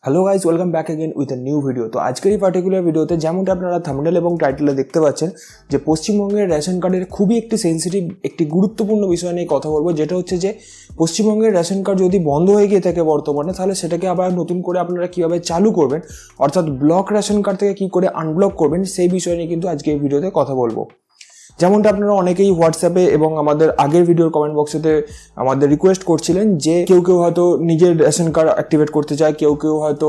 Hello guys, welcome back again with a new video. তো আজকের এই পার্টিকুলার ভিডিওতে যেমনটা আপনারা থাম্বনেল এবং টাইটেলে দেখতে পাচ্ছেন যে পশ্চিমবঙ্গের রেশন কার্ডের খুবই একটি সেন্সিটিভ একটি গুরুত্বপূর্ণ বিষয় নিয়ে কথা বলবো, যেটা হচ্ছে যে পশ্চিমবঙ্গের রেশন কার্ড যদি বন্ধ হয়ে গিয়ে থাকে বর্তমানে, তাহলে সেটাকে আবার নতুন করে আপনারা কীভাবে চালু করবেন, অর্থাৎ ব্লক রেশন কার্ড থেকে কী করে আনব্লক করবেন, সেই বিষয় নিয়ে কিন্তু আজকে এই ভিডিওতে কথা বলবো। যেমনটা আপনারা অনেকেই হোয়াটসঅ্যাপে এবং আমাদের আগের ভিডিওর কমেন্ট বক্সেতে আমাদের রিকোয়েস্ট করছিলেন যে কেউ হয়তো নিজের রেশন কার্ড অ্যাক্টিভেট করতে চায়, কেউ হয়তো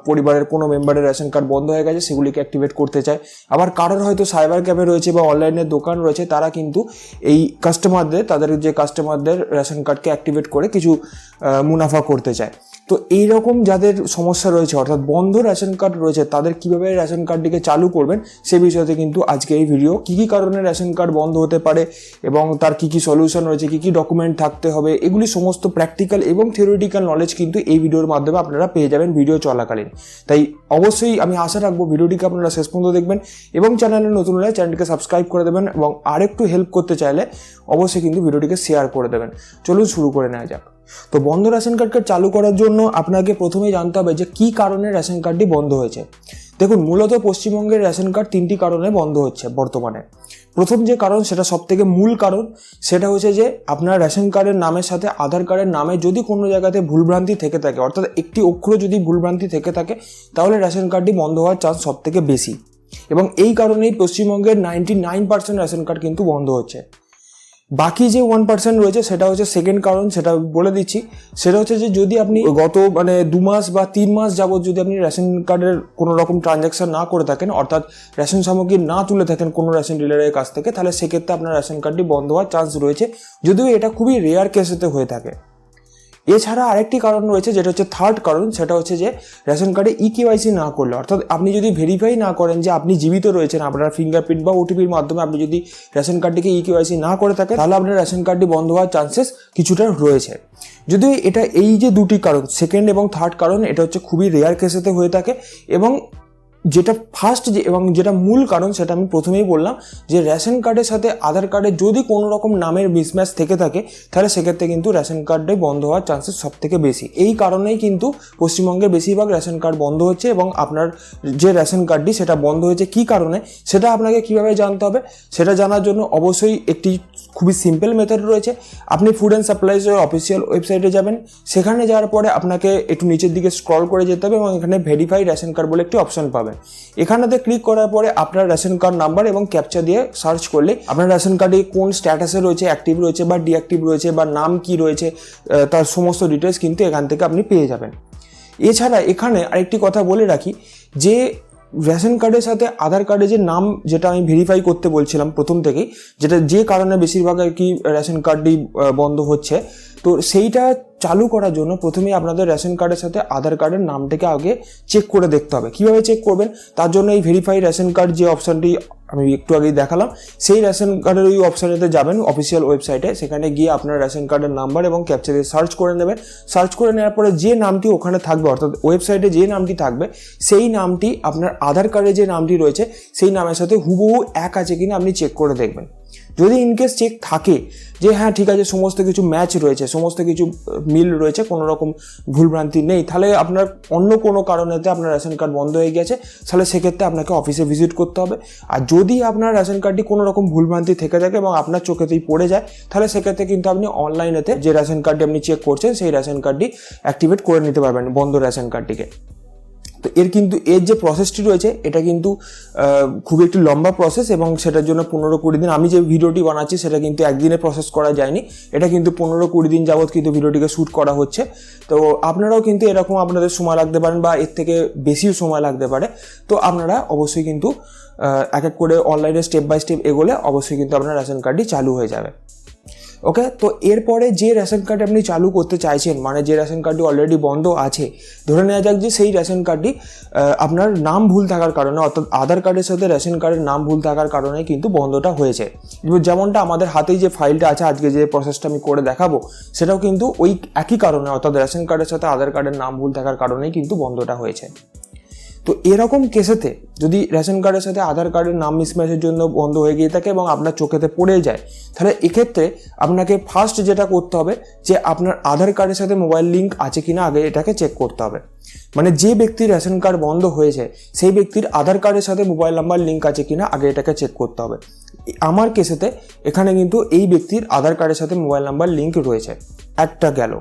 পরিবারের কোনো মেম্বারের রেশন কার্ড বন্ধ হয়ে গেছে সেগুলিকে অ্যাক্টিভেট করতে চায়, আবার কারোর হয়তো সাইবার ক্যাফে রয়েছে বা অনলাইনের দোকান রয়েছে, তারা কিন্তু এই তাদের কাস্টমারদের রেশন কার্ডকে অ্যাক্টিভেট করে কিছু মুনাফা করতে চায়। তো এইরকম যাদের সমস্যা রয়েছে, অর্থাৎ বন্ধ রেশন কার্ড রয়েছে, তাদের কীভাবে রেশন কার্ডটিকে চালু করবেন সে বিষয়তে কিন্তু আজকে এই ভিডিও। কী কী কারণে রেশন কার্ড বন্ধ হতে পারে এবং তার কী কী সলিউশন রয়েছে, কী কী ডকুমেন্ট থাকতে হবে, এগুলি সমস্ত প্র্যাকটিক্যাল এবং থিওরিটিক্যাল নলেজ কিন্তু এই ভিডিওর মাধ্যমে আপনারা পেয়ে যাবেন ভিডিও চলাকালীন। তাই অবশ্যই আমি আশা রাখবো ভিডিওটিকে আপনারা শেষ পর্যন্ত দেখবেন এবং চ্যানেলে নতুন হলে চ্যানেলটিকে সাবস্ক্রাইব করে দেবেন এবং আরেকটু হেল্প করতে চাইলে অবশ্যই কিন্তু ভিডিওটিকে শেয়ার করে দেবেন। চলুন শুরু করে নেওয়া যাক। তো বন্ধ রেশন কার্ডকে চালু করার জন্য আপনাকে প্রথমেই জানতে হবে যে কী কারণে রেশন কার্ডটি বন্ধ হয়েছে। দেখুন, মূলত পশ্চিমবঙ্গের রেশন কার্ড তিনটি কারণে বন্ধ হচ্ছে বর্তমানে। প্রথম যে কারণ, সেটা সবথেকে মূল কারণ, সেটা হচ্ছে যে আপনার রেশন কার্ডের নামের সাথে আধার কার্ডের নামে যদি কোনো জায়গাতে ভুলভ্রান্তি থেকে থাকে, অর্থাৎ একটি অক্ষর যদি ভুলভ্রান্তি থেকে থাকে, তাহলে রেশন কার্ডটি বন্ধ হওয়ার চান্স সবথেকে বেশি। এবং এই কারণেই পশ্চিমবঙ্গের 99% রেশন কার্ড কিন্তু বন্ধ হচ্ছে। বাকি যে 1% রয়েছে সেটা হচ্ছে সেকেন্ড কারণ, সেটা বলে দিচ্ছি। সেটা হচ্ছে যে যদি আপনি গত 2 মাস বা 3 মাস যাবত যদি আপনি রেশন কার্ডের কোনো রকম ট্রানজ্যাকশন না করে থাকেন, অর্থাৎ রেশন সামগ্রী না তুলে থাকেন কোনো রেশন ডিলারের কাছ থেকে, তাহলে সেক্ষেত্রে আপনার রেশন কার্ডটি বন্ধ হওয়ার চান্স রয়েছে, যদিও এটা খুবই রেয়ার কেসেতে হয়ে থাকে। এছাড়া আরেকটি কারণ রয়েছে, যেটা হচ্ছে থার্ড কারণ, সেটা হচ্ছে যে রেশন কার্ডে ইকেওয়াইসি না করলে, অর্থাৎ আপনি যদি ভেরিফাই না করেন যে আপনি জীবিত রয়েছেন, আপনার ফিঙ্গারপ্রিন্ট বা ওটিপির মাধ্যমে আপনি যদি রেশন কার্ডটিকে ইকেওয়াইসি না করে থাকেন, তাহলে আপনার রেশন কার্ডটি বন্ধ হওয়ার চান্সেস কিছুটা রয়েছে। যদিও এটা এই যে দুটি কারণ, সেকেন্ড এবং থার্ড কারণ, এটা হচ্ছে খুবই রেয়ার কেসেতে হয়ে থাকে। এবং যেটা ফার্স্ট এবং যেটা মূল কারণ, সেটা আমি প্রথমেই বললাম যে রেশন কার্ডের সাথে আধার কার্ডে যদি কোনো রকম নামের মিসম্যাচ থেকে থাকে, তাহলে সেক্ষেত্রে কিন্তু রেশন কার্ডে বন্ধ হওয়ার চান্সেস সব থেকে বেশি। এই কারণেই কিন্তু পশ্চিমবঙ্গের বেশিরভাগ রেশন কার্ড বন্ধ হচ্ছে। এবং আপনার যে রেশন কার্ডটি সেটা বন্ধ হয়েছে কী কারণে, সেটা আপনাকে কীভাবে জানতে হবে, সেটা জানার জন্য অবশ্যই একটি খুবই সিম্পল মেথড রয়েছে। আপনি ফুড অ্যান্ড সাপ্লাইজের অফিসিয়াল ওয়েবসাইটে যাবেন, সেখানে যাওয়ার পরে আপনাকে একটু নিচের দিকে স্ক্রল করে যেতে হবে এবং এখানে ভেরিফাই রেশন কার্ড বলে একটি অপশন পাবেন। এখানেতে ক্লিক করার পরে আপনার রেশন কার্ড নাম্বার এবং ক্যাপচা দিয়ে সার্চ করলে আপনার রেশন কার্ডে কোন স্ট্যাটাসে রয়েছে, অ্যাক্টিভ রয়েছে বা ডিঅ্যাক্টিভ রয়েছে বা নাম কি রয়েছে, তার সমস্ত ডিটেলস কিন্তু এখান থেকে আপনি পেয়ে যাবেন। এছাড়া এখানে আরেকটি কথা বলে রাখি যে রেশন কার্ডের সাথে আধার কার্ডে যে নাম, যেটা আমি ভেরিফাই করতে বলছিলাম প্রথম থেকেই, যেটা যে কারণে বেশিরভাগ আর কি রেশন কার্ডটি বন্ধ হচ্ছে, তো সেইটা চালু করার জন্য প্রথমেই আপনাদের রেশন কার্ডের সাথে আধার কার্ডের নামটাকে আগে চেক করে দেখতে হবে। কীভাবে চেক করবেন, তার জন্য এই ভেরিফাই রেশন কার্ড যে অপশানটি আমি একটু আগেই দেখালাম, সেই রেশন কার্ডের ওই অপশানেতে যাবেন অফিসিয়াল ওয়েবসাইটে, সেখানে গিয়ে আপনার রেশন কার্ডের নাম্বার এবং ক্যাপচা দিয়ে সার্চ করে নেবেন। সার্চ করে নেওয়ার পরে যে নামটি ওখানে থাকবে, অর্থাৎ ওয়েবসাইটে যে নামটি থাকবে, সেই নামটি আপনার আধার কার্ডে যে নামটি রয়েছে সেই নামের সাথে হুবহু এক আছে কিনা আপনি চেক করে দেখবেন। যদি ইনকেস চেক থাকে যে হ্যাঁ ঠিক আছে, সমস্ত কিছু ম্যাচ রয়েছে, সমস্ত কিছু মিল রয়েছে, কোনো রকম ভুলভ্রান্তি নেই, তাহলে আপনার অন্য কোনো কারণেতে আপনার রেশন কার্ড বন্ধ হয়ে গেছে, তাহলে সেক্ষেত্রে আপনাকে অফিসে ভিজিট করতে হবে। আর যদি আপনার রেশন কার্ডটি কোনো রকম ভুলভ্রান্তি থেকে থাকে এবং আপনার চোখেতেই পড়ে যায়, তাহলে সেক্ষেত্রে কিন্তু আপনি অনলাইনেতে যে রেশন কার্ডটি আপনি চেক করছেন সেই রেশন কার্ডটি অ্যাক্টিভেট করে নিতে পারবেন, বন্ধ রেশন কার্ডটিকে। তো এর যে প্রসেসটি রয়েছে, এটা কিন্তু খুবই একটি লম্বা প্রসেস এবং সেটার জন্য 15-20 দিন, আমি যে ভিডিওটি বানাচ্ছি সেটা কিন্তু একদিনে প্রসেস করা যায়নি, এটা কিন্তু 15-20 দিন যাবত কিন্তু ভিডিওটিকে শ্যুট করা হচ্ছে। তো আপনারাও কিন্তু এরকম আপনাদের সময় লাগতে পারেন বা এর থেকে বেশিও সময় লাগতে পারে। তো আপনারা অবশ্যই কিন্তু এক এক করে অনলাইনে স্টেপ বাই স্টেপ এগোলে অবশ্যই কিন্তু আপনার রেশন কার্ডটি চালু হয়ে যাবে। ওকে, তো এরপরে যে রেশন কার্ড আপনি চালু করতে চাইছেন, মানে যে রেশন কার্ডটি অলরেডি বন্ধ আছে, ধরে নেওয়া যাক যে সেই রেশন কার্ডটি আপনার নাম ভুল থাকার কারণে, অর্থাৎ আধার কার্ডের সাথে রেশন কার্ডের নাম ভুল থাকার কারণে কিন্তু বন্ধটা হয়েছে। যেমনটা আমাদের হাতেই যে ফাইলটা আছে, আজকে যে প্রসেসটা আমি করে দেখাবো, সেটাও কিন্তু ওই একই কারণে, অর্থাৎ রেশন কার্ডের সাথে আধার কার্ডের নাম ভুল থাকার কারণেই কিন্তু বন্ধটা হয়েছে। তো এরকম কেসেতে যদি রেশন কার্ডের সাথে আধার কার্ডের নাম মিসম্যাচের জন্য বন্ধ হয়ে গিয়ে থাকে এবং আপনার চোখেতে পড়ে যায়, তাহলে এক্ষেত্রে আপনাকে ফার্স্ট যেটা করতে হবে যে আপনার আধার কার্ডের সাথে মোবাইল লিঙ্ক আছে কিনা আগে এটাকে চেক করতে হবে। মানে যে ব্যক্তির রেশন কার্ড বন্ধ হয়েছে সেই ব্যক্তির আধার কার্ডের সাথে মোবাইল নাম্বার লিঙ্ক আছে কিনা আগে এটাকে চেক করতে হবে। আমার কেসেতে এখানে কিন্তু এই ব্যক্তির আধার কার্ডের সাথে মোবাইল নাম্বার লিঙ্ক রয়েছে, একটা গেল।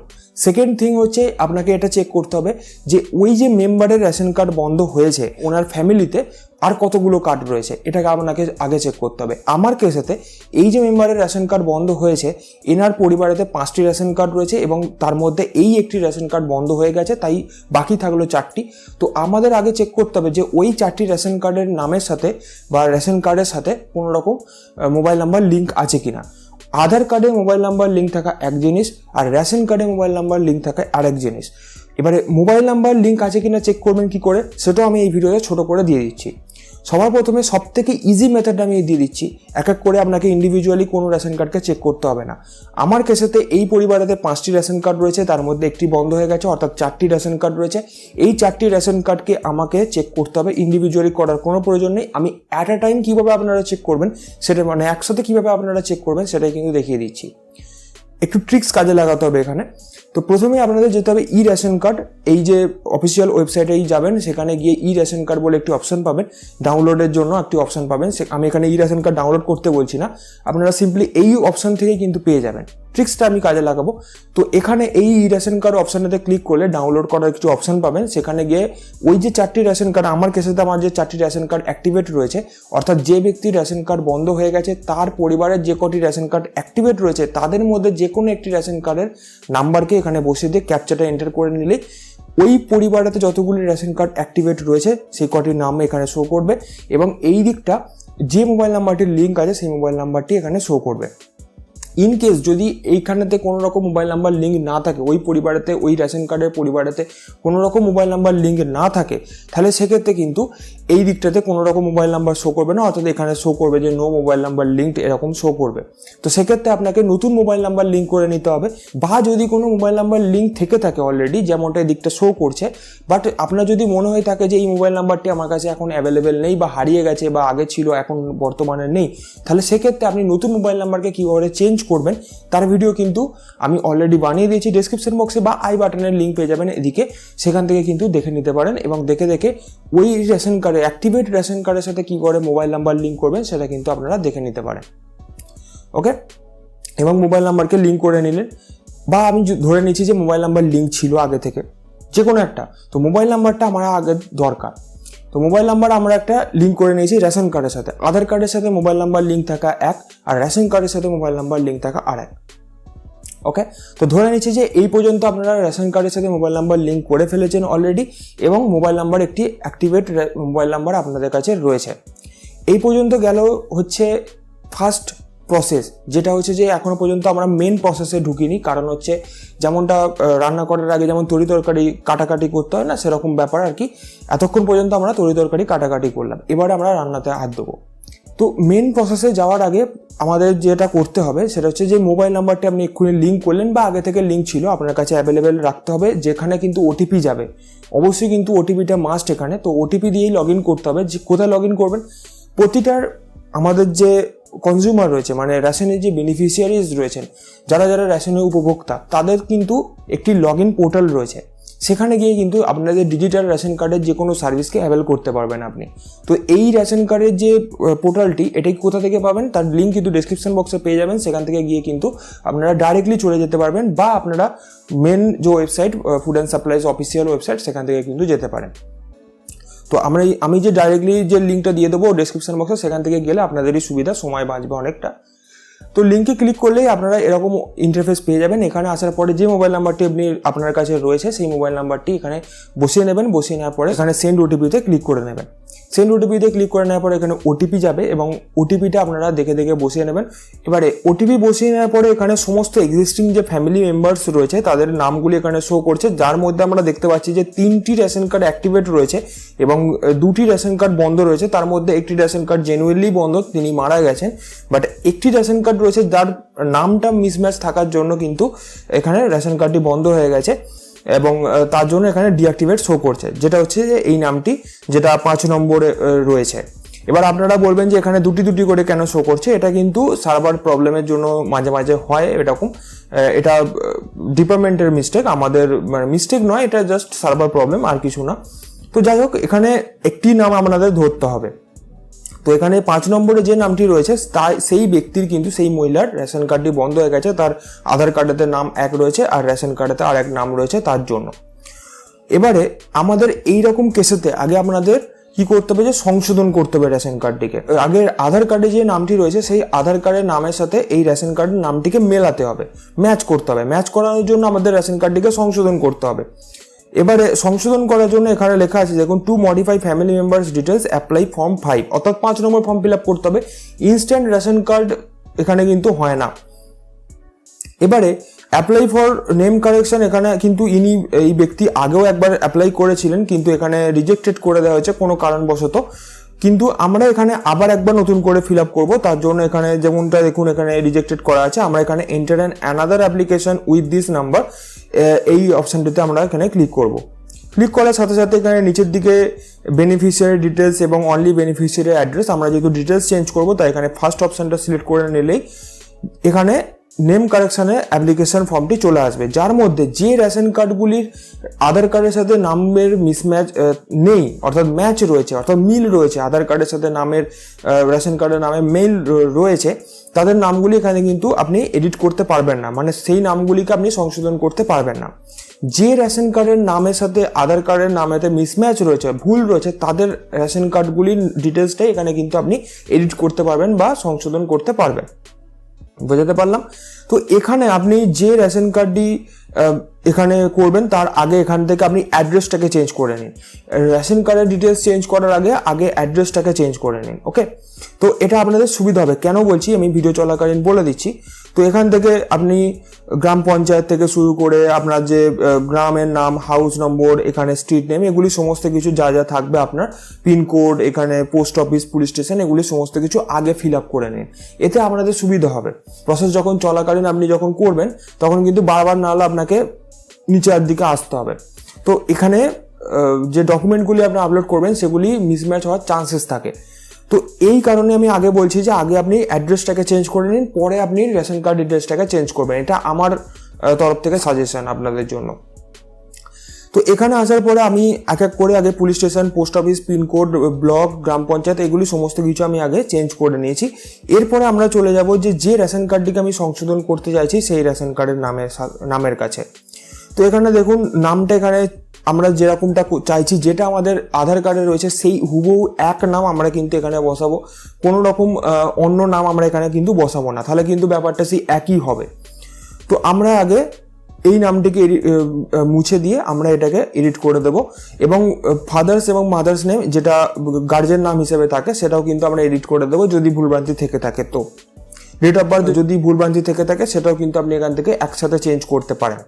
সেকেন্ড থিং হচ্ছে আপনাকে এটা চেক করতে হবে যে ওই যে মেম্বারের রেশন কার্ড বন্ধ হয়েছে ওনার ফ্যামিলিতে আর কতগুলো কার্ড রয়েছে, এটাকে আপনাকে আগে চেক করতে হবে। আমার কেসেতে এই যে মেম্বারের রেশন কার্ড বন্ধ হয়েছে এনার পরিবারেতে 5টি রেশন কার্ড রয়েছে এবং তার মধ্যে এই একটি রেশন কার্ড বন্ধ হয়ে গেছে, তাই বাকি থাকলো 4টি। তো আমাদের আগে চেক করতে হবে যে ওই 4টি রেশন কার্ডের নামের সাথে বা রেশন কার্ডের সাথে কোনো রকম মোবাইল নাম্বার লিঙ্ক আছে কিনা। আধার কার্ডে মোবাইল নাম্বার লিঙ্ক থাকা এক জিনিস আর রেশন কার্ডে মোবাইল নাম্বার লিঙ্ক থাকা আরেক জিনিস। এবারে মোবাইল নাম্বার লিঙ্ক আছে কিনা চেক করবেন কি করে, সেটাও আমি এই ভিডিওতে ছোট করে দিয়ে দিচ্ছি। সবার প্রথমে সব থেকে ইজি মেথডটা আমি দিয়ে দিচ্ছি, এক এক করে আপনাকে ইন্ডিভিজুয়ালি কোনো রেশন কার্ডকে চেক করতে হবে না। আমার কেসেতে এই পরিবারেতে 5টি রেশন কার্ড রয়েছে, তার মধ্যে একটি বন্ধ হয়ে গেছে, অর্থাৎ 4টি রেশন কার্ড রয়েছে। এই 4টি রেশন কার্ডকে আমাকে চেক করতে হবে, ইন্ডিভিজুয়ালি করার কোনো প্রয়োজন নেই। আমি অ্যাট আ টাইম কীভাবে আপনারা চেক করবেন সেটা, মানে একসাথে কীভাবে আপনারা চেক করবেন সেটাই কিন্তু দেখিয়ে দিচ্ছি। একটু ট্রিক্স কাজে লাগাতে হবে এখানে। তো প্রথমেই আপনাদের যেতে হবে ই রেশন কার্ড, এই যে অফিসিয়াল ওয়েবসাইটেই যাবেন, সেখানে গিয়ে ই রেশন কার্ড বলে একটি অপশন পাবেন, ডাউনলোডের জন্য একটি অপশন পাবেন। আমি এখানে ই রেশন কার্ড ডাউনলোড করতে বলছি না, আপনারা সিম্পলি এই অপশন থেকেই কিন্তু পেয়ে যাবেন। ট্রিক্সটা আমি কাজে লাগাবো। তো এখানে এই ই রেশন কার্ড অপশানেতে ক্লিক করলে ডাউনলোড করার কিছু অপশন পাবেন, সেখানে গিয়ে ওই যে 4টি রেশন কার্ড, আমার কেসেতে আমার যে 4টি রেশন কার্ড অ্যাক্টিভেট রয়েছে, অর্থাৎ যে ব্যক্তির রেশন কার্ড বন্ধ হয়ে গেছে তার পরিবারের যে কটি রেশন কার্ড অ্যাক্টিভেট রয়েছে তাদের মধ্যে যে কোনো একটি রেশন কার্ডের নাম্বারকে এখানে বসিয়ে দিয়ে ক্যাপচাটা এন্টার করে নিলে ওই পরিবারেতে যতগুলি রেশন কার্ড অ্যাক্টিভেট রয়েছে সেই কটির নাম এখানে শো করবে এবং এই দিকটা যে মোবাইল নাম্বারটির লিঙ্ক আছে সেই মোবাইল নাম্বারটি এখানে শো করবে। ইন কেস যদি এইখানেতে কোনো রকম মোবাইল নাম্বার লিঙ্ক না থাকে, ওই পরিবারেতে ওই রেশন কার্ডের পরিবারেতে কোনো রকম মোবাইল নাম্বার লিঙ্ক না থাকে, তাহলে সেক্ষেত্রে কিন্তু এই দিকটাতে কোনো রকম মোবাইল নাম্বার শো করবে না, অর্থাৎ এখানে শো করবে যে নো মোবাইল নাম্বার লিঙ্কড, এরকম শো করবে। তো সেক্ষেত্রে আপনাকে নতুন মোবাইল নাম্বার লিঙ্ক করে নিতে হবে, বা যদি কোনো মোবাইল নাম্বার লিঙ্ক থেকে থাকে অলরেডি, যেমনটা এই দিকটা শো করছে, বাট আপনার যদি মনে হয়ে থাকে যে এই মোবাইল নাম্বারটি আমার কাছে এখন অ্যাভেলেবেল নেই বা হারিয়ে গেছে বা আগে ছিল এখন বর্তমানে নেই, তাহলে সেক্ষেত্রে আপনি নতুন মোবাইল নাম্বারকে কীভাবে চেঞ্জ করবেন তার ভিডিও কিন্তু আমি অলরেডি বানিয়ে দিয়েছি, ডেসক্রিপশন বক্সে বা আই বাটনের লিঙ্ক পেয়ে যাবেন এদিকে, সেখান থেকে কিন্তু দেখে নিতে পারেন এবং দেখে ওই রেশন কার্ডে অ্যাক্টিভেট রেশন কার্ডের সাথে কী করে মোবাইল নাম্বার লিঙ্ক করবেন সেটা কিন্তু আপনারা দেখে নিতে পারেন। ওকে, এবং মোবাইল নাম্বারকে লিঙ্ক করে নিলেন, বা আমি ধরে নিচ্ছি যে মোবাইল নাম্বার লিঙ্ক ছিল আগে থেকে যে কোনো একটা, তো মোবাইল নাম্বারটা আমার আগে দরকার। তো মোবাইল নাম্বার আমরা একটা লিঙ্ক করে নিয়েছি রেশন কার্ডের সাথে, আধার কার্ডের সাথে মোবাইল নাম্বার লিঙ্ক থাকা এক আর রেশন কার্ডের সাথে মোবাইল নাম্বার লিঙ্ক থাকা আরেক। ওকে, তো ধরে নিচ্ছি যে এই পর্যন্ত আপনারা রেশন কার্ডের সাথে মোবাইল নাম্বার লিঙ্ক করে ফেলেছেন অলরেডি এবং মোবাইল নাম্বার একটি অ্যাক্টিভেট মোবাইল নাম্বার আপনাদের কাছে রয়েছে। এই পর্যন্ত গেল হচ্ছে ফার্স্ট প্রসেস, যেটা হচ্ছে যে এখনো পর্যন্ত আমরা মেন প্রসেসে ঢুকিনি, কারণ হচ্ছে যেমনটা রান্না করার আগে যেমন তরি তরকারি কাটাকাটি করতে হয় না, সেরকম ব্যাপার আর কি। এতক্ষণ পর্যন্ত আমরা তরি তরকারি কাটাকাটি করলাম, এবারে আমরা রান্নাতে হাত দেবো। তো মেন প্রসেসে যাওয়ার আগে আমাদের যেটা করতে হবে সেটা হচ্ছে যে মোবাইল নাম্বারটি আপনি এক্ষুনি লিঙ্ক করলেন বা আগে থেকে লিঙ্ক ছিল আপনার কাছে অ্যাভেলেবেল রাখতে হবে, যেখানে কিন্তু ওটিপি যাবে, অবশ্যই কিন্তু ওটিপিটা মাস্ট এখানে। তো ওটিপি দিয়েই লগ ইন করতে হবে। যে কোথায় লগ ইন করবেন, প্রতিটার আমাদের যে কনজিউমার রয়েছে, মানে রেশনের যে বেনিফিশিয়ারিজ রয়েছেন, যারা রেশনের উপভোক্তা, তাদের কিন্তু একটি লগ ইন পোর্টাল রয়েছে, সেখানে গিয়ে কিন্তু আপনাদের ডিজিটাল রেশন কার্ডের যে কোনো সার্ভিসকে অ্যাভেল করতে পারবেন আপনি। তো এই রেশন কার্ডের যে পোর্টালটি, এটাই কোথা থেকে পাবেন তার লিঙ্ক কিন্তু ডেসক্রিপশন বক্সে পেয়ে যাবেন, সেখান থেকে গিয়ে কিন্তু আপনারা ডাইরেক্টলি চলে যেতে পারবেন, বা আপনারা মেন যে website food and supplies official website সেখান থেকে কিন্তু যেতে পারেন। তো আমি যে ডাইরেক্টলি যে লিঙ্কটা দিয়ে দেবো ডেসক্রিপশন বক্সে, সেখান থেকে গেলে আপনাদেরই সুবিধা, সময় বাঁচবে অনেকটা। তো লিঙ্কে ক্লিক করলেই আপনারা এরকম ইন্টারফেস পেয়ে যাবেন। এখানে আসার পরে যে মোবাইল নাম্বারটি আপনার কাছে রয়েছে সেই মোবাইল নাম্বারটি এখানে বসিয়ে নেবেন, বসিয়ে নেওয়ার পরে এখানে সেন্ড ওটিপিতে ক্লিক করে নেবেন। সেন্ড ওটিপিতে ক্লিক করে নেওয়ার পরে এখানে ওটিপি যাবে এবং ওটিপিটা আপনারা দেখে বসিয়ে নেবেন। এবারে ওটিপি বসিয়ে নেওয়ার পরে এখানে সমস্ত এক্সিস্টিং যে ফ্যামিলি মেম্বার্স রয়েছে তাদের নামগুলি এখানে শো করছে, যার মধ্যে আমরা দেখতে পাচ্ছি যে 3টি রেশন কার্ড অ্যাক্টিভেট রয়েছে এবং 2টি রেশন কার্ড বন্ধ রয়েছে। তার মধ্যে একটি রেশন কার্ড জেনুইনলি বন্ধ, তিনি মারা গেছেন, বাট একটি রেশন কার্ড রয়েছে যার নামটা মিসম্যাচ থাকার জন্য কিন্তু এখানে রেশন কার্ডটি বন্ধ হয়ে গেছে। এবং তার জন্য এখানে ডিঅ্যাক্টিভেট শো করছে, যেটা হচ্ছে যে এই নামটি যেটা 5 নম্বরে রয়েছে। এবার আপনারা বলবেন যে এখানে দুটি করে কেন শো করছে, এটা কিন্তু সার্ভার প্রবলেমের জন্য মাঝে মাঝে হয় এরকম, এটা ডিপার্টমেন্টের মিস্টেক, আমাদের মানে মিস্টেক নয়, এটা জাস্ট সার্ভার প্রবলেম, আর কিছু না। তো যাই হোক, এখানে একটি নাম আপনাদের ধরতে হবে। তো এখানে 5 নম্বরে যে নামটি রয়েছে সেই ব্যক্তির কিন্তু সেই মহিলার রেশন কার্ডটি বন্ধ হয়ে গেছে, তার আধার কার্ডেতে নাম এক রয়েছে আর রেশন কার্ডেতে আর এক নাম রয়েছে তার জন্য। এবারে আমাদের এই রকম কেসেতে আগে আপনাদের কি করতে হবে, যে সংশোধন করতে হবে রেশন কার্ডটিকে। আগে আধার কার্ডে যে নামটি রয়েছে সেই আধার কার্ডের নামের সাথে এই রেশন কার্ডের নামটিকে মেলাতে হবে, ম্যাচ করতে হবে। ম্যাচ করানোর জন্য আমাদের রেশন কার্ডটিকে সংশোধন করতে হবে। এবারে সংশোধন করার জন্য এখানে লেখা আছে দেখুন, to modify family members details apply form 5, অর্থাৎ 5 নম্বর ফর্ম ফিল আপ করতে হবে। ইনস্ট্যান্ট রেশন কার্ড এখানে কিন্তু হয় না। এবারে অ্যাপ্লাই ফর নেম কারেকশন, এখানে কিন্তু এই ব্যক্তি আগেও একবার অ্যাপ্লাই করেছিলেন, কিন্তু এখানে রিজেক্টেড করে দেওয়া হয়েছে কোনো কারণবশত। কিন্তু আমরা এখানে আবার একবার নতুন করে ফিল আপ করবো, তার জন্য এখানে যেমনটা দেখুন এখানে রিজেক্টেড করা আছে, আমরা এখানে enter an another application with this number, এই অপশনটিতে আমরা এখানে ক্লিক করব। ক্লিক করার সাথে সাথে এখানে নিচের দিকে বেনিফিশিয়ারি ডিটেলস এবং অনলি বেনিফিশিয়ারি অ্যাড্রেস, আমরা যেহেতু ডিটেলস চেঞ্জ করবো তাই এখানে ফার্স্ট অপশনটা সিলেক্ট করে নিলেই এখানে নেম কারেকশনের অ্যাপ্লিকেশন ফর্মটি চলে আসবে, যার মধ্যে যে রেশন কার্ডগুলির আধার কার্ডের সাথে নামের মিসম্যাচ নেই, অর্থাৎ ম্যাচ রয়েছে, অর্থাৎ মিল রয়েছে, আধার কার্ডের সাথে নামের রেশন কার্ডের নামে মেল রয়েছে, তাদের নামগুলি এখানে কিন্তু আপনি এডিট করতে পারবেন না, মানে সেই নামগুলিকে আপনি সংশোধন করতে পারবেন না। যে রেশন কার্ডের নামের সাথে আধার কার্ডের নামেতে মিসম্যাচ রয়েছে, ভুল রয়েছে, তাদের রেশন কার্ডগুলির ডিটেলসটাই এখানে কিন্তু আপনি এডিট করতে পারবেন বা সংশোধন করতে পারবেন। বোঝাতে পারলাম? তো এখানে আপনি যে রেশন কার্ডটি এখানে করবেন তার আগে এখান থেকে আপনি অ্যাড্রেসটাকে চেঞ্জ করে নিন। রেশন কার্ডের ডিটেলস চেঞ্জ করার আগে অ্যাড্রেসটাকে চেঞ্জ করে নিন। ওকে, তো এটা আপনাদের সুবিধা হবে। কেন বলছি আমি ভিডিও চলাকালীন বলে দিচ্ছি। তো এখান থেকে আপনি গ্রাম পঞ্চায়েত থেকে শুরু করে আপনার যে গ্রামের নাম, হাউস নম্বর, এখানে স্ট্রিট নেম, এগুলি সমস্ত কিছু যা যা থাকবে, আপনার পিনকোড, এখানে পোস্ট অফিস, পুলিশ স্টেশন, এগুলি সমস্ত কিছু আগে ফিল আপ করে নিন। এতে আপনাদের সুবিধা হবে। প্রসেস যখন চলাকালীন আপনি যখন করবেন তখন কিন্তু বারবার না হলে আপনাকে নিচের দিকে আসতে হবে। তো এখানে যে ডকুমেন্টগুলি আপনি আপলোড করবেন সেগুলি মিসম্যাচ হওয়ার চান্সেস থাকে। তো এই কারণে আমি আগে বলছি যে আগে আপনি অ্যাড্রেসটাকে চেঞ্জ করে নিন, পরে আপনি রেশন কার্ড ডিটেলসটাকে চেঞ্জ করবেন। এটা আমার তরফ থেকে সাজেশন আপনাদের জন্য। তো এখানে আসার পরে আমি এক এক করে আগে police station, post office, pincode, block, গ্রাম পঞ্চায়েত, এগুলি সমস্ত কিছু আমি আগে চেঞ্জ করে নিয়েছি। এরপরে আমরা চলে যাব যে রেশন কার্ডটিকে আমি সংশোধন করতে চাইছি সেই রেশন কার্ডের নামের কাছে। তো এখানে দেখুন নামটা এখানে আমরা যেরকমটা চাইছি, যেটা আমাদের আধার কার্ডে রয়েছে সেই হুবহু এক নাম আমরা কিন্তু এখানে বসাবো। কোনো রকম অন্য নাম আমরা এখানে কিন্তু বসাবো না, তাহলে কিন্তু ব্যাপারটা সেই একই হবে। তো আমরা আগে এই নামটিকে মুছে দিয়ে আমরা এটাকে এডিট করে দেব, এবং ফাদার্স এবং মাদার্স নেম যেটা গার্জেন নাম হিসেবে থাকে সেটাও কিন্তু আমরা এডিট করে দেবো যদি ভুলভ্রান্তি থেকে থাকে। তো ডেট অফ বার্থ যদি ভুলভ্রান্তি থেকে থাকে সেটাও কিন্তু আপনি এখান থেকে একসাথে চেঞ্জ করতে পারেন।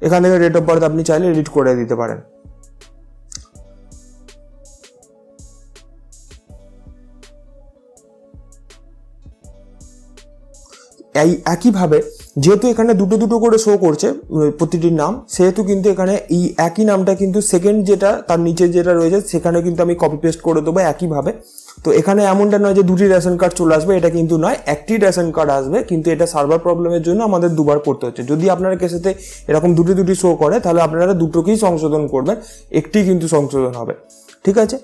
এখান থেকে ডেট অফ বার্থ আপনি চাইলে এডিট করে দিতে পারেন। এই একইভাবে যেহেতু এখানে দুটো করে শো করছে প্রতিটির নাম, সেহেতু কিন্তু এখানে এই একই নামটা কিন্তু সেকেন্ড যেটা তার নিচে যেটা রয়েছে সেখানে কিন্তু আমি কপি পেস্ট করে দেবো একইভাবে। তো এখানে এমনটা নয় যে দুটি রেশন কার্ড চলে আসবে, এটা কিন্তু নয়, একটি রেশন কার্ড আসবে, কিন্তু এটা সার্ভার প্রবলেমের জন্য আমাদের দুবার করতে হচ্ছে। যদি আপনার কেসেতে এরকম দুটি শো করে তাহলে আপনারা দুটোকেই সংশোধন করবেন, একটি কিন্তু সংশোধন হবে। ঠিক আছে,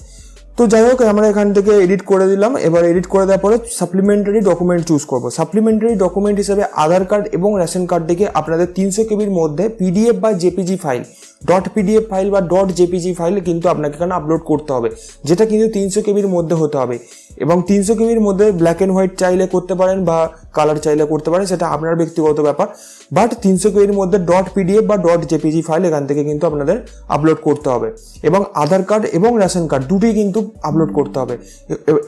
তো যাই হোক আমরা এখান থেকে এডিট করে দিলাম। এবার এডিট করে দেওয়ার পরে সাপ্লিমেন্টারি ডকুমেন্ট চুজ করবো। সাপ্লিমেন্টারি ডকুমেন্ট হিসেবে আধার কার্ড এবং রেশন কার্ডটিকে আপনাদের 300 কেবির মধ্যে পিডিএফ বা জেপিজি ফাইল, .pdf ফাইল বা .jpg ফাইল কিন্তু আপনাকে এখানে আপলোড করতে হবে, যেটা কিন্তু 300 কেবির মধ্যে হতে হবে। এবং 300 কেবির মধ্যে ব্ল্যাক অ্যান্ড হোয়াইট চাইলে করতে পারেন বা কালার চাইলে করতে পারেন, সেটা আপনার ব্যক্তিগত ব্যাপার। বাট 300 কেবির মধ্যে .pdf বা .jpg ফাইল এখান থেকে কিন্তু আপনাদের আপলোড করতে হবে। এবং আধার কার্ড এবং রেশন কার্ড দুটোই কিন্তু আপলোড করতে হবে।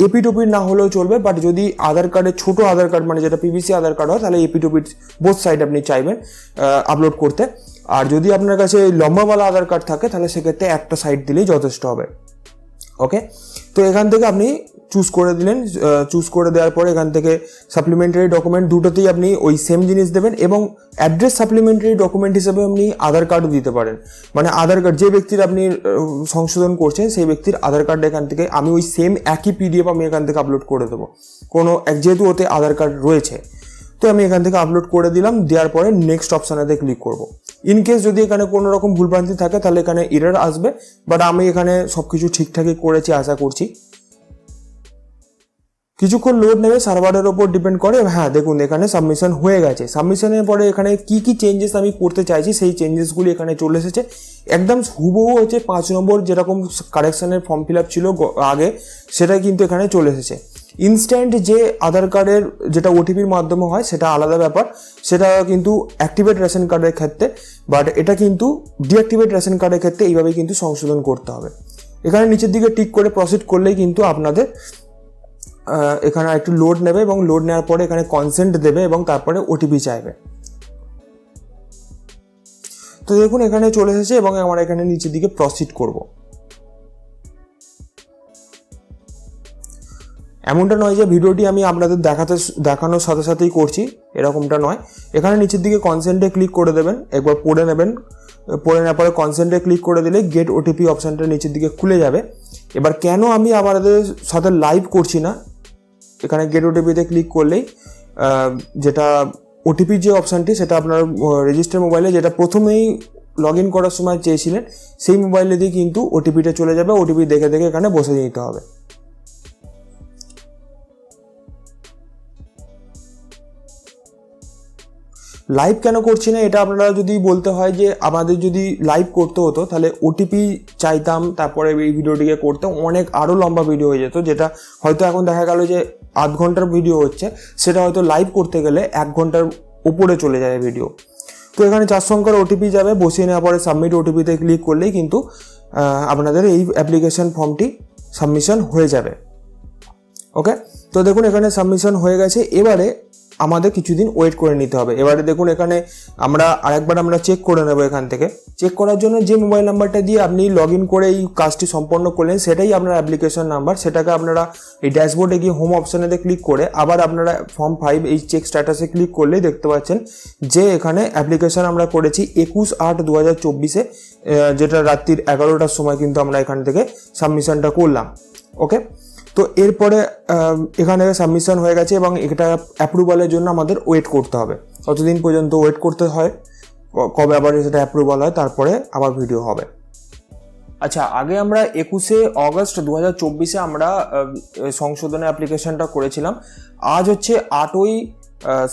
এপিটপির না হলেও চলবে, বাট যদি আধার কার্ডে ছোট আধার কার্ড মানে যেটা পিভিসি আধার কার্ড হয় তাহলে এপিটপির বোথ সাইড আপনি চাইবেন আপলোড করতে। আর যদি আপনার কাছে লম্বাওয়ালা আধার কার্ড থাকে তাহলে সেক্ষেত্রে একটা সাইড দিলেই যথেষ্ট হবে। ওকে, তো এখান থেকে আপনি চুজ করে দিলেন, চুজ করে দেওয়ার পরে এখান থেকে সাপ্লিমেন্টারি ডকুমেন্ট দুটোতেই আপনি ওই সেম জিনিস দেবেন এবং অ্যাড্রেস সাপ্লিমেন্টারি ডকুমেন্ট হিসেবে আপনি আধার কার্ডও দিতে পারেন। মানে আধার কার্ড যে ব্যক্তির আপনি সংশোধন করছেন সেই ব্যক্তির আধার কার্ড এখান থেকে আমি ওই সেম একই PDF আমি এখান থেকে আপলোড করে দেবো, যেহেতু ওতে আধার কার্ড রয়েছে। তো আমি এখান থেকে আপলোড করে দিলাম, দেওয়ার পরে নেক্সট অপশানেতে ক্লিক করব। ইনকেস যদি এখানে কোনো রকম ভুলভ্রান্তি থাকে তাহলে এখানে এরর আসবে, বাট আমি এখানে সব কিছু ঠিকঠাকই করেছি আশা করছি। কিছুক্ষণ লোড নেবে, সার্ভারের ওপর ডিপেন্ড করে। হ্যাঁ দেখুন এখানে সাবমিশন হয়ে গেছে। সাবমিশনের পরে এখানে কি চেঞ্জেস আমি করতে চাইছি সেই চেঞ্জেসগুলি এখানে চলে এসেছে। একদম হুবহু হচ্ছে 5 নম্বর যেরকম কারেকশনের ফর্ম ফিল আপ ছিল আগে সেটা কিন্তু এখানে চলে এসেছে। ইনস্ট্যান্ট যে আধার কার্ডের যেটা ওটিপির মাধ্যমে হয় সেটা আলাদা ব্যাপার, সেটা কিন্তু অ্যাক্টিভেট রেশন কার্ডের ক্ষেত্রে, বাট এটা কিন্তু ডিঅ্যাক্টিভেট রেশন কার্ডের ক্ষেত্রে এইভাবেই কিন্তু সংশোধন করতে হবে। এখানে নিচের দিকে টিক করে প্রসিড করলেই কিন্তু আপনাদের এখানে একটু লোড নেবে এবং লোড নেওয়ার পরে এখানে কনসেন্ট দেবে এবং তারপরে ওটিপি চাইবে। তো দেখুন এখানে চলে এসেছে এবং আমরা এখানে নিচের দিকে প্রসিড করব। এমনটা নয় যে ভিডিওটি আমি আপনাদের দেখানোর সাথে সাথেই করছি, এরকমটা নয়। এখানে নিচের দিকে কনসেন্টে ক্লিক করে দেবেন, একবার পড়ে নেবেন, পড়ে নেওয়ার পরে কনসেন্টে ক্লিক করে দিলে গেট ওটিপি অপশানটা নিচের দিকে খুলে যাবে। এবার কেন আমি আপনাদের সাথে লাইভ করছি না, এখানে গেট ওটিপিতে ক্লিক করলেই যেটা ওটিপির যে অপশানটি সেটা আপনার রেজিস্টার মোবাইলে যেটা প্রথমেই লগ ইন করার সময় চেয়েছিলেন সেই মোবাইলে দিয়ে কিন্তু ওটিপিটা চলে যাবে। ওটিপি দেখে দেখে এখানে বসে নিতে হবে। লাইভ কেন করছি না এটা আপনারা যদি বলতে হয় যে আমাদের যদি লাইভ করতে হতো তাহলে ওটিপি চাইতাম, তারপরে এই ভিডিওটিকে করতে অনেক আরও লম্বা ভিডিও হয়ে যেত, যেটা হয়তো এখন দেখা গেল যে 8 ঘন্টার ভিডিও হচ্ছে, সেটা হয়তো লাইভ করতে গেলে 1 ঘন্টার উপরে চলে যায় ভিডিও। তো এখানে 4 সংখ্যার ওটিপি যাবে, বসিয়ে নেওয়ার পরে সাবমিট ওটিপিতে ক্লিক করলেই কিন্তু আপনাদের এই অ্যাপ্লিকেশন ফর্মটি সাবমিশন হয়ে যাবে। ওকে, তো দেখুন এখানে সাবমিশন হয়ে গেছে। এবারে আমাদের কিছুদিন ওয়েট করে নিতে হবে। এবারে দেখুন এখানে আরেকবার আমরা চেক করে নেব। এখান থেকে চেক করার জন্য যে মোবাইল নাম্বারটা দিয়ে আপনি লগ ইন করে এই কাজটি সম্পন্ন করলেন সেটাই আপনার অ্যাপ্লিকেশন নাম্বার, সেটাকে আপনারা এই ড্যাশবোর্ডে গিয়ে হোম অপশানেতে ক্লিক করে আবার আপনারা ফর্ম 5 এই চেক স্ট্যাটাসে ক্লিক করলেই দেখতে পাচ্ছেন যে এখানে অ্যাপ্লিকেশন আমরা করেছি 21/8/2024-এ, যেটা রাত্রির 11টার সময় কিন্তু আমরা এখান থেকে সাবমিশনটা করলাম। ওকে, তো এরপরে এখানে সাবমিশন হয়ে গেছে এবং এটা অ্যাপ্রুভালের জন্য আমাদের ওয়েট করতে হবে। ততদিন পর্যন্ত ওয়েট করতে হয়, কবে আবার সেটা অ্যাপ্রুভাল হয় তারপরে আবার ভিডিও হবে। আচ্ছা, আগে আমরা 21শে অগস্ট 2024-এ আমরা সংশোধনের অ্যাপ্লিকেশনটা করেছিলাম। আজ হচ্ছে 8ই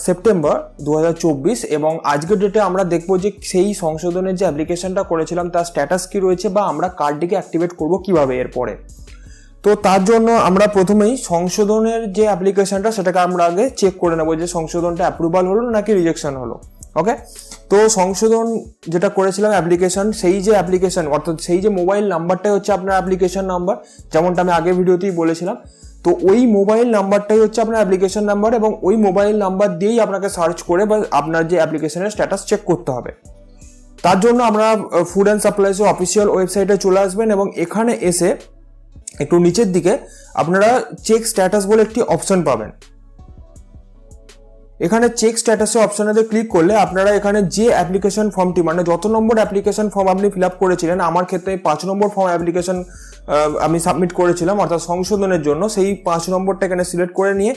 সেপ্টেম্বর 2024 এবং আজকের ডেটে আমরা দেখবো যে সেই সংশোধনের যে অ্যাপ্লিকেশনটা করেছিলাম তার স্ট্যাটাস কি রয়েছে বা আমরা কার্ডটিকে অ্যাক্টিভেট করব কিভাবে এরপরে। তো তার জন্য আমরা প্রথমেই সংশোধনের যে অ্যাপ্লিকেশনটা সেটাকে আমরা আগে চেক করে নেবো যে সংশোধনটা অ্যাপ্রুভাল হলো নাকি রিজেকশন হলো। ওকে, তো সংশোধন যেটা করেছিলাম অ্যাপ্লিকেশন, সেই যে অ্যাপ্লিকেশন অর্থাৎ সেই যে মোবাইল নাম্বারটাই হচ্ছে আপনার অ্যাপ্লিকেশন নাম্বার, যেমনটা আমি আগের ভিডিওতেই বলেছিলাম। তো ওই মোবাইল নাম্বারটাই হচ্ছে আপনার অ্যাপ্লিকেশন নাম্বার এবং ওই মোবাইল নাম্বার দিয়েই আপনাকে সার্চ করে বা আপনার যে অ্যাপ্লিকেশনের স্ট্যাটাস চেক করতে হবে। তার জন্য আমরা ফুড অ্যান্ড সাপ্লাইসের অফিসিয়াল ওয়েবসাইটে চলে আসবেন এবং এখানে এসে একটু নিচের দিকে আপনারা চেক স্ট্যাটাস বলে একটি অপশন পাবেন। এখানে চেক স্ট্যাটাসে অপশনেতে ক্লিক করলে আপনারা এখানে যে অ্যাপ্লিকেশন ফর্মটি মানে যত নম্বর অ্যাপ্লিকেশন ফর্ম আপনি ফিল আপ করেছিলেন, আমার ক্ষেত্রে 5 নম্বর ফর্ম অ্যাপ্লিকেশন আমি সাবমিট করেছিলাম অর্থাৎ সংশোধনের জন্য, সেই 5 নম্বরটা এখানে সিলেক্ট করে নিয়ে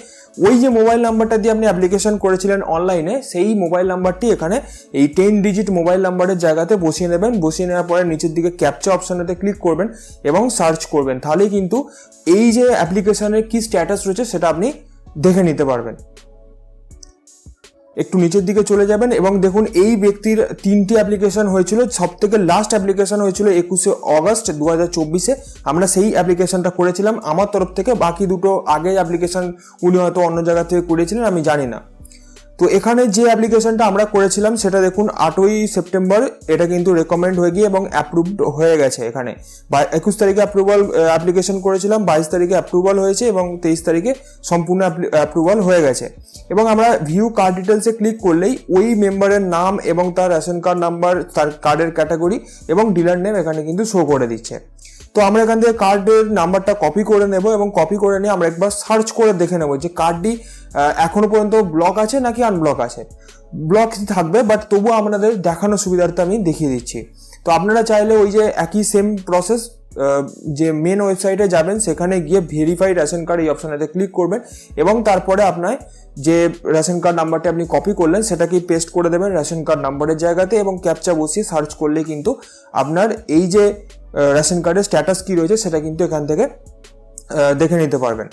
ওই যে মোবাইল নাম্বারটা দিয়ে আপনি অ্যাপ্লিকেশন করেছিলেন অনলাইনে সেই মোবাইল নাম্বারটি এখানে এই 10 ডিজিট মোবাইল নাম্বারের জায়গাতে বসিয়ে নেবেন। বসিয়ে নেওয়ার পরে নিচের দিকে ক্যাপচা অপশনেতে ক্লিক করবেন এবং সার্চ করবেন, তাহলেই কিন্তু এই যে অ্যাপ্লিকেশনের কি স্ট্যাটাস রয়েছে সেটা আপনি দেখে নিতে পারবেন। একটু নিচের দিকে চলে যাবেন এবং দেখুন এই ব্যক্তির 3টি অ্যাপ্লিকেশন হয়েছিল, সব থেকে লাস্ট অ্যাপ্লিকেশন হয়েছিল 21শে অগস্ট 2024-এ। আমরা সেই অ্যাপ্লিকেশনটা করেছিলাম আমার তরফ থেকে, বাকি দুটো আগে অ্যাপ্লিকেশন উনি হয়তো অন্য জায়গা থেকে করেছিলেন আমি জানি না। তো এখানে যে অ্যাপ্লিকেশনটা আমরা করেছিলাম সেটা দেখুন 8ই সেপ্টেম্বর এটা কিন্তু রেকমেন্ড হয়ে গিয়ে এবং অ্যাপ্রুভড হয়ে গেছে। এখানে 21 তারিখে অ্যাপ্লিকেশন করেছিলাম, 22 তারিখে অ্যাপ্রুভাল হয়েছে এবং 23 তারিখে সম্পূর্ণ অ্যাপ্রুভাল হয়ে গেছে। এবং আমরা ভিউ কার্ড ডিটেলসে ক্লিক করলেই ওই মেম্বারের নাম এবং তার রেশন কার্ড নাম্বার, তার কার্ডের ক্যাটাগরি এবং ডিলার নেম এখানে কিন্তু শো করে দিচ্ছে। তো আমরা এখান থেকে কার্ডের নাম্বারটা কপি করে নেব এবং কপি করে নিয়ে আমরা একবার সার্চ করে দেখে নেব যে কার্ডটি এখনো পর্যন্ত ব্লক আছে নাকি আনব্লক আছে। ব্লক থাকবে, বাট তবুও আপনাদের দেখানোর সুবিধার্থে আমি দেখিয়ে দিচ্ছি। তো আপনারা চাইলে ওই যে একই সেম প্রসেস, যে মেন ওয়েবসাইটে যাবেন, সেখানে গিয়ে ভেরিফাই রেশন কার্ড এই অপশানেতে ক্লিক করবেন এবং তারপরে আপনার যে রেশন কার্ড নাম্বারটা আপনি কপি করলেন সেটাকে পেস্ট করে দেবেন রেশন কার্ড নাম্বারের জায়গাতে এবং ক্যাপচা বসিয়ে সার্চ করলে কিন্তু আপনার এই যে রেশন কার্ডের স্ট্যাটাস কি রয়েছে সেটা কিন্তু এখান থেকে দেখে নিতে পারবেন।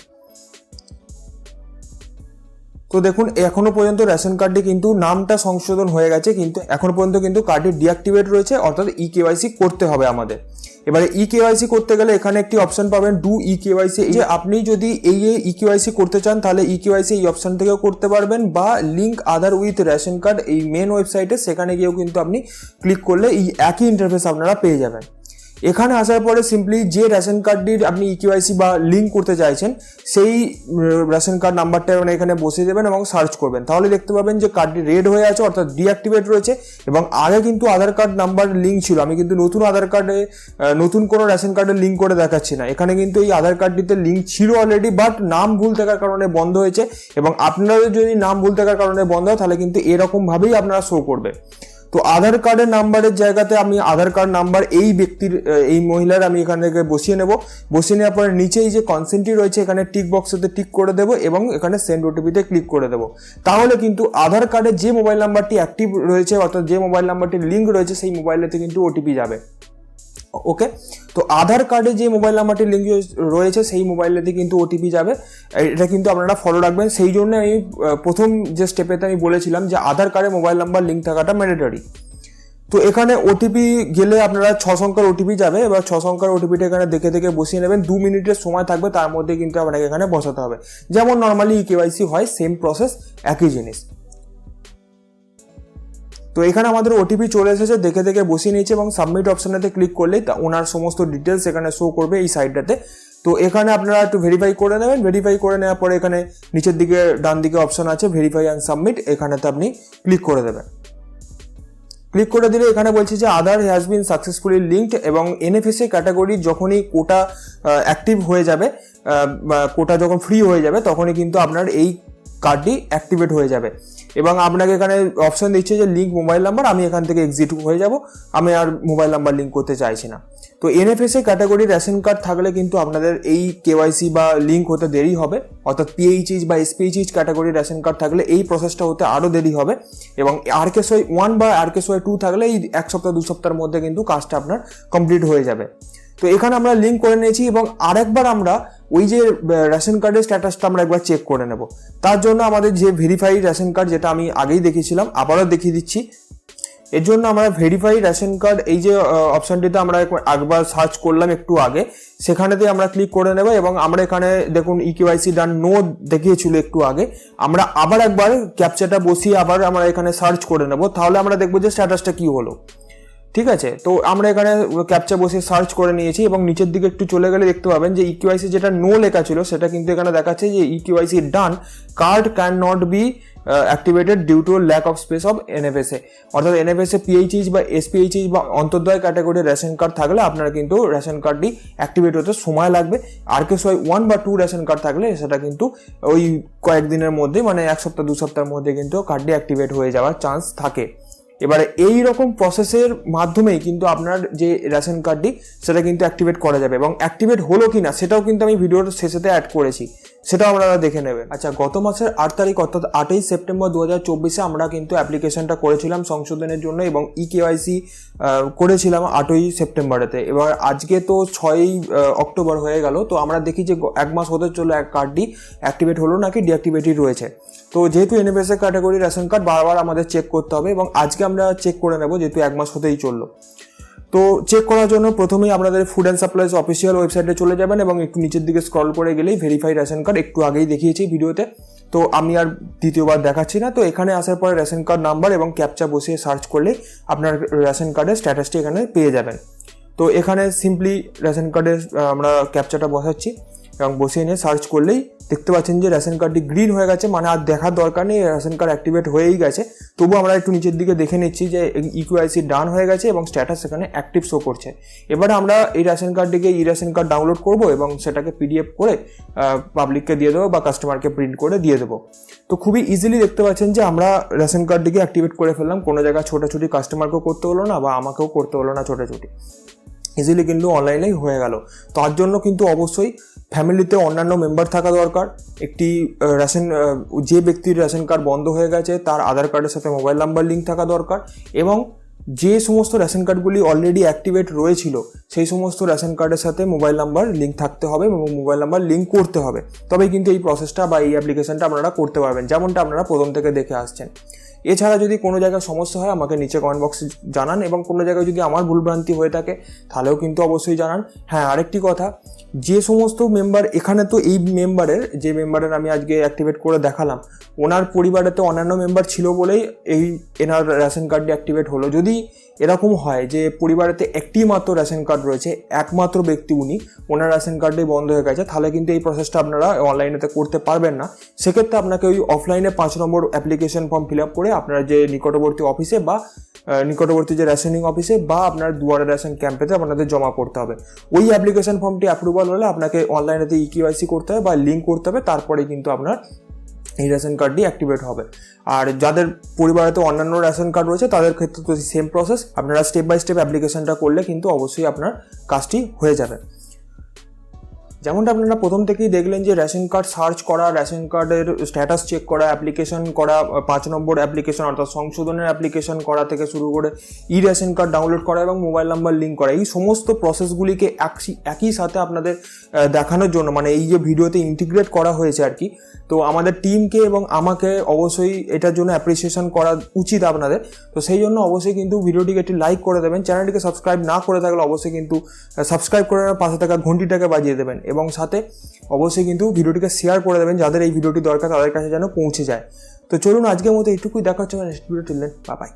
তো দেখুন এখনো পর্যন্ত রেশন কার্ডটি কিন্তু নামটা সংশোধন হয়ে গেছে, কিন্তু এখনো পর্যন্ত কিন্তু কার্ডটি ডিঅ্যাক্টিভেট রয়েছে, অর্থাৎ ইকেওয়াইসি করতে হবে আমাদের। এবারে ইকেওয়াইসি করতে গেলে এখানে একটি অপশন পাবেন ডু ইকেওয়াইসি। যে আপনি যদি এই ইকেওয়াইসি করতে চান তাহলে ইকেওয়াইসি এই অপশন থেকেও করতে পারবেন, বা link Aadhaar with ration card এই মেন ওয়েবসাইটে, সেখানে গিয়েও কিন্তু আপনি ক্লিক করলে এই একই ইন্টারফেস আপনারা পেয়ে যাবেন। এখানে আসার পরে সিম্পলি যে রেশন কার্ডটির আপনি ইকেওয়াইসি বা লিঙ্ক করতে চাইছেন সেই রেশন কার্ড নাম্বারটা এখানে বসিয়ে দেবেন এবং সার্চ করবেন, তাহলে দেখতে পাবেন যে কার্ডটি রেড হয়ে আছে, অর্থাৎ ডিঅ্যাক্টিভেট রয়েছে। এবং আগে কিন্তু আধার কার্ড নাম্বার লিঙ্ক ছিল, আমি কিন্তু নতুন আধার কার্ডে নতুন কোনো রেশন কার্ডে লিঙ্ক করে দেখাচ্ছি না, এখানে কিন্তু এই আধার কার্ডটিতে লিঙ্ক ছিল অলরেডি, বাট নাম ভুল থাকার কারণে বন্ধ হয়েছে। এবং আপনাদের যদি নাম ভুল থাকার কারণে বন্ধ হয় তাহলে কিন্তু এরকমভাবেই আপনারা শো করবে। তো আধার কার্ডের নাম্বারের জায়গাতে আমি আধার কার্ড নাম্বার এই ব্যক্তির, এই মহিলার আমি এখান থেকে বসিয়ে নেব। বসিয়ে নেওয়ার পরে নিচেই যে কনসেন্টটি রয়েছে এখানে টিক বক্সেতে টিক করে দেবো এবং এখানে সেন্ড ওটিপিতে ক্লিক করে দেবো। তাহলে কিন্তু আধার কার্ডে যে মোবাইল নাম্বারটি অ্যাক্টিভ রয়েছে, অর্থাৎ যে মোবাইল নাম্বারটির লিঙ্ক রয়েছে, সেই মোবাইলেতে কিন্তু ওটিপি যাবে। ওকে, তো আধার কার্ডে যে মোবাইল নাম্বারটি লিঙ্ক রয়েছে সেই মোবাইলেতে কিন্তু ওটিপি যাবে, এটা কিন্তু আপনারা ফলো রাখবেন। সেই জন্য আমি প্রথম যে স্টেপেতে আমি বলেছিলাম যে আধার কার্ডে মোবাইল নাম্বার লিঙ্ক থাকাটা ম্যান্ডেটরি। তো এখানে ওটিপি গেলে আপনারা 6 সংখ্যার ওটিপি যাবে, এবার 6 সংখ্যার ওটিপিটা এখানে দেখে দেখে বসিয়ে নেবেন। 2 মিনিটের সময় থাকবে, তার মধ্যে কিন্তু আপনাকে এখানে বসাতে হবে, যেমন নর্মালি কেওয়াইসি হয়, সেম প্রসেস, একই জিনিস। তো এখানে আমাদের ওটিপি চলে এসেছে, দেখে দেখে বসিয়ে নিয়েছে এবং সাবমিট অপশানেতে ক্লিক করলেই ওনার সমস্ত ডিটেলস এখানে শো করবে এই সাইডটাতে। তো এখানে আপনারা একটু ভেরিফাই করে নেবেন। ভেরিফাই করে নেওয়ার পরে এখানে নিচের দিকে ডান দিকে অপশান আছে ভেরিফাই অ্যান্ড সাবমিট, এখানেতে আপনি ক্লিক করে দেবেন। ক্লিক করে দিলে এখানে বলছে যে আধার হ্যাজ বিন সাকসেসফুলি লিঙ্কড, এবং এনএফএসএ ক্যাটাগরি যখনই কোটা অ্যাক্টিভ হয়ে যাবে, কোটা যখন ফ্রি হয়ে যাবে, তখনই কিন্তু আপনার এই কার্ডটি অ্যাক্টিভেট হয়ে যাবে। এবং আপনাকে এখানে অপশন দিচ্ছে যে লিঙ্ক মোবাইল নাম্বার, আমি এখান থেকে এক্সিট হয়ে যাব, আমি আর মোবাইল নাম্বার লিঙ্ক করতে চাইছি না। তো এনএফএসএ ক্যাটাগরি রেশন কার্ড থাকলে কিন্তু আপনাদের এই কেওয়াইসি বা লিঙ্ক হতে দেরি হবে, অর্থাৎ পিএইচএইচ বা এসপিএইচএইচ ক্যাটাগরি রেশন কার্ড থাকলে এই প্রসেসটা হতে আরও দেরি হবে। এবং আরকেএসওয়াই 1 বা আরকেএসওয়াই 2 থাকলে এই 1 সপ্তাহ 2 সপ্তাহের মধ্যে কিন্তু কাজটা আপনার কমপ্লিট হয়ে যাবে। তো এখানে আমরা লিঙ্ক করে নিয়েছি এবং আরেকবার আমরা ওই যে রেশন কার্ডের স্ট্যাটাসটা আমরা একবার চেক করে নেব। তার জন্য আমাদের যে ভেরিফাই রেশন কার্ড, যেটা আমি আগেই দেখিয়েছিলাম, আবারও দেখিয়ে দিচ্ছি। এর জন্য আমরা ভেরিফাই রেশন কার্ড এই যে অপশনটিতে আমরা একবার সার্চ করলাম একটু আগে, সেখানেতে আমরা ক্লিক করে নেব এবং আমরা এখানে দেখুন ইকেওয়াইসি ডান নো দেখিয়েছিল একটু আগে, আমরা আবার একবার ক্যাপচাটা বসিয়ে আবার আমরা এখানে সার্চ করে নেব, তাহলে আমরা দেখবো যে স্ট্যাটাসটা কি হলো। ঠিক আছে, তো আমরা এখানে ক্যাপচা বসে সার্চ করে নিয়েছি এবং নিচের দিকে একটু চলে গেলে দেখতে পাবেন যে ইকেওয়াইসি যেটা নো লেখা ছিল সেটা কিন্তু এখানে দেখাচ্ছে যে eKYC done, card can not be activated due to lack of space of NFSA. অর্থাৎ এনএফএসএ পিএইচএইচ বা এসপিএইচএইচ বা অন্তর্দয় ক্যাটাগরির রেশন কার্ড থাকলে আপনারা কিন্তু রেশন কার্ডটি অ্যাক্টিভেট হতে সময় লাগবে। আরকেএসওয়াই 1 বা 2 রেশন কার্ড থাকলে সেটা কিন্তু ওই কয়েকদিনের মধ্যে, মানে 1 সপ্তাহ 2 সপ্তাহের মধ্যে কিন্তু কার্ডটি অ্যাক্টিভেট হয়ে যাওয়ার চান্স থাকে। এবারে এই রকম প্রসেসের মাধ্যমেই কিন্তু আপনার যে রেশন কার্ডটি সেটা কিন্তু অ্যাক্টিভেট করা যাবে, এবং অ্যাক্টিভেট হলো কিনা সেটাও কিন্তু আমি ভিডিওর শেষেতে অ্যাড করেছি, সেটাও আপনারা দেখে নেবেন। আচ্ছা, গত মাসের 8 তারিখ অর্থাৎ 8ই সেপ্টেম্বর 2024-এ আমরা কিন্তু অ্যাপ্লিকেশনটা করেছিলাম সংশোধনের জন্য এবং ইকেওয়াইসি করেছিলাম 8ই সেপ্টেম্বরেতে। এবার আজকে তো 6ই অক্টোবর হয়ে গেল, তো আমরা দেখি যে 1 মাস হতে চলো কার্ডটি অ্যাক্টিভেট হলো নাকি ডিঅ্যাক্টিভেটই রয়েছে। তো যেহেতু এনএফএসএ ক্যাটাগরি রেশন কার্ড বারবার আমাদের চেক করতে হবে এবং আজকে আমরা চেক করে নেব, যেহেতু 1 মাস হতেই চললো। তো চেক করার জন্য প্রথমেই আপনাদের ফুড অ্যান্ড সাপ্লাইজ অফিসিয়াল ওয়েবসাইটে চলে যাবেন এবং একটু নিচের দিকে স্ক্রল করে গেলেই ভেরিফাই রেশন কার্ড, একটু আগেই দেখিয়েছি ভিডিওতে, তো আমি আর দ্বিতীয়বার দেখাচ্ছি না। তো এখানে আসার পরে রেশন কার্ড নাম্বার এবং ক্যাপচা বসিয়ে সার্চ করলেই আপনার রেশন কার্ডের স্ট্যাটাসটি এখানে পেয়ে যাবেন। তো এখানে সিম্পলি রেশন কার্ডের আমরা ক্যাপচাটা বসাচ্ছি, এবং বসিয়ে নিয়ে সার্চ করলেই দেখতে পাচ্ছেন যে রেশন কার্ডটি গ্রিন হয়ে গেছে, মানে আর দেখার দরকার নেই, রেশন কার্ড অ্যাক্টিভেট হয়েই গেছে। তবু আমরা একটু নিচের দিকে দেখে নিচ্ছি যে ইকিউআইসি ডান হয়ে গেছে এবং স্ট্যাটাস এখানে অ্যাক্টিভ শো করছে। এবারে আমরা এই রেশন কার্ডটিকে রেশন কার্ড ডাউনলোড করব এবং সেটাকে পিডিএফ করে পাবলিককে দিয়ে দেবো বা কাস্টমারকে প্রিন্ট করে দিয়ে দেবো। তো খুবই ইজিলি দেখতে পাচ্ছেন যে আমরা রেশন কার্ডটিকে অ্যাক্টিভেট করে ফেললাম, কোনো জায়গায় ছোটাছুটি কাস্টমারকেও করতে হলো না বা আমাকেও করতে হলো না ছোটাছুটি, ইজিলি কিন্তু অনলাইনেই হয়ে গেল। তার জন্য কিন্তু অবশ্যই ফ্যামিলিতে অন্যান্য মেম্বার থাকা দরকার। একটি যে ব্যক্তির রেশন কার্ড বন্ধ হয়ে গেছে তার আধার কার্ডের সাথে মোবাইল নাম্বার লিঙ্ক থাকা দরকার, এবং যে সমস্ত রেশন কার্ডগুলি অলরেডি অ্যাক্টিভেট রয়েছিল সেই সমস্ত রেশন কার্ডের সাথে মোবাইল নাম্বার লিঙ্ক থাকতে হবে এবং মোবাইল নাম্বার লিঙ্ক করতে হবে, তবেই কিন্তু এই প্রসেসটা বা এই অ্যাপ্লিকেশনটা আপনারা করতে পারবেন, যেমনটা আপনারা প্রথম থেকে দেখে আসছেন। এছাড়া যদি কোনো জায়গায় সমস্যা হয় আমাকে নিচে কমেন্ট বক্সে জানান, এবং কোনো জায়গায় যদি আমার ভুলভ্রান্তি হয়ে থাকে তাহলেও কিন্তু অবশ্যই জানান। হ্যাঁ, আরেকটি কথা, যে সমস্ত মেম্বার এখানে, তো এই যে মেম্বারের আমি আজকে অ্যাক্টিভেট করে দেখালাম, ওনার পরিবারে তো অন্যান্য মেম্বার ছিল বলেই এনার রেশন কার্ডটি অ্যাক্টিভেট হলো। যদি এরকম হয় যে পরিবারেতে একটি মাত্র রেশন কার্ড রয়েছে, একমাত্র ব্যক্তি ওনার রেশন কার্ডটি বন্ধ হয়ে গেছে, তাহলে কিন্তু এই প্রসেসটা আপনারা অনলাইনেতে করতে পারবেন না। সেক্ষেত্রে আপনাকে ওই অফলাইনে 5 নম্বর অ্যাপ্লিকেশন ফর্ম ফিল আপ করে আপনার যে নিকটবর্তী অফিসে বা নিকটবর্তী যে রেশনিং অফিসে বা আপনার দুয়ারে রেশন ক্যাম্পেতে আপনাদের জমা করতে হবে। ওই অ্যাপ্লিকেশন ফর্মটি অ্যাপ্রুভাল হলে আপনাকে অনলাইনেতে ইকিউআইসি করতে হবে বা লিঙ্ক করতে হবে, তারপরে কিন্তু আপনার এই রেশন কার্ডটি অ্যাক্টিভেট হবে। আর যাদের পরিবারে তো অন্যান্য রেশন কার্ড রয়েছে তাদের ক্ষেত্রে তো সেম প্রসেস, আপনারা স্টেপ বাই স্টেপ অ্যাপ্লিকেশনটা করলে কিন্তু অবশ্যই আপনার কাজটি হয়ে যাবে। যেমনটা আপনারা প্রথম থেকেই দেখলেন যে রেশন কার্ড সার্চ করা, রেশন কার্ডের স্ট্যাটাস চেক করা, অ্যাপ্লিকেশন করা, 5 নম্বর অ্যাপ্লিকেশন অর্থাৎ সংশোধনের অ্যাপ্লিকেশন করা থেকে শুরু করে রেশন কার্ড ডাউনলোড করা এবং মোবাইল নাম্বার লিঙ্ক করা, এই সমস্ত প্রসেসগুলিকে একই সাথে আপনাদের দেখানোর জন্য, মানে এই যে ভিডিওতে ইন্টিগ্রেট করা হয়েছে আর কি, তো আমাদের টিমকে এবং আমাকে অবশ্যই এটার জন্য অ্যাপ্রিসিয়েশন করা উচিত আপনাদের। তো সেই জন্য অবশ্যই কিন্তু ভিডিওটিকে একটি লাইক করে দেবেন, চ্যানেলটিকে সাবস্ক্রাইব না করে থাকলে অবশ্যই কিন্তু সাবস্ক্রাইব করে পাশে থাকা ঘন্টিটাকে বাজিয়ে দেবেন, এবং সাথে অবশ্যই কিন্তু ভিডিওটিকে শেয়ার করে দেবেন যাদের এই ভিডিওটি দরকার তাদের কাছে যেন পৌঁছে যায়। তো চলুন আজকের মতো এইটুকুই, দেখা হচ্ছে next video. Till then, bye by.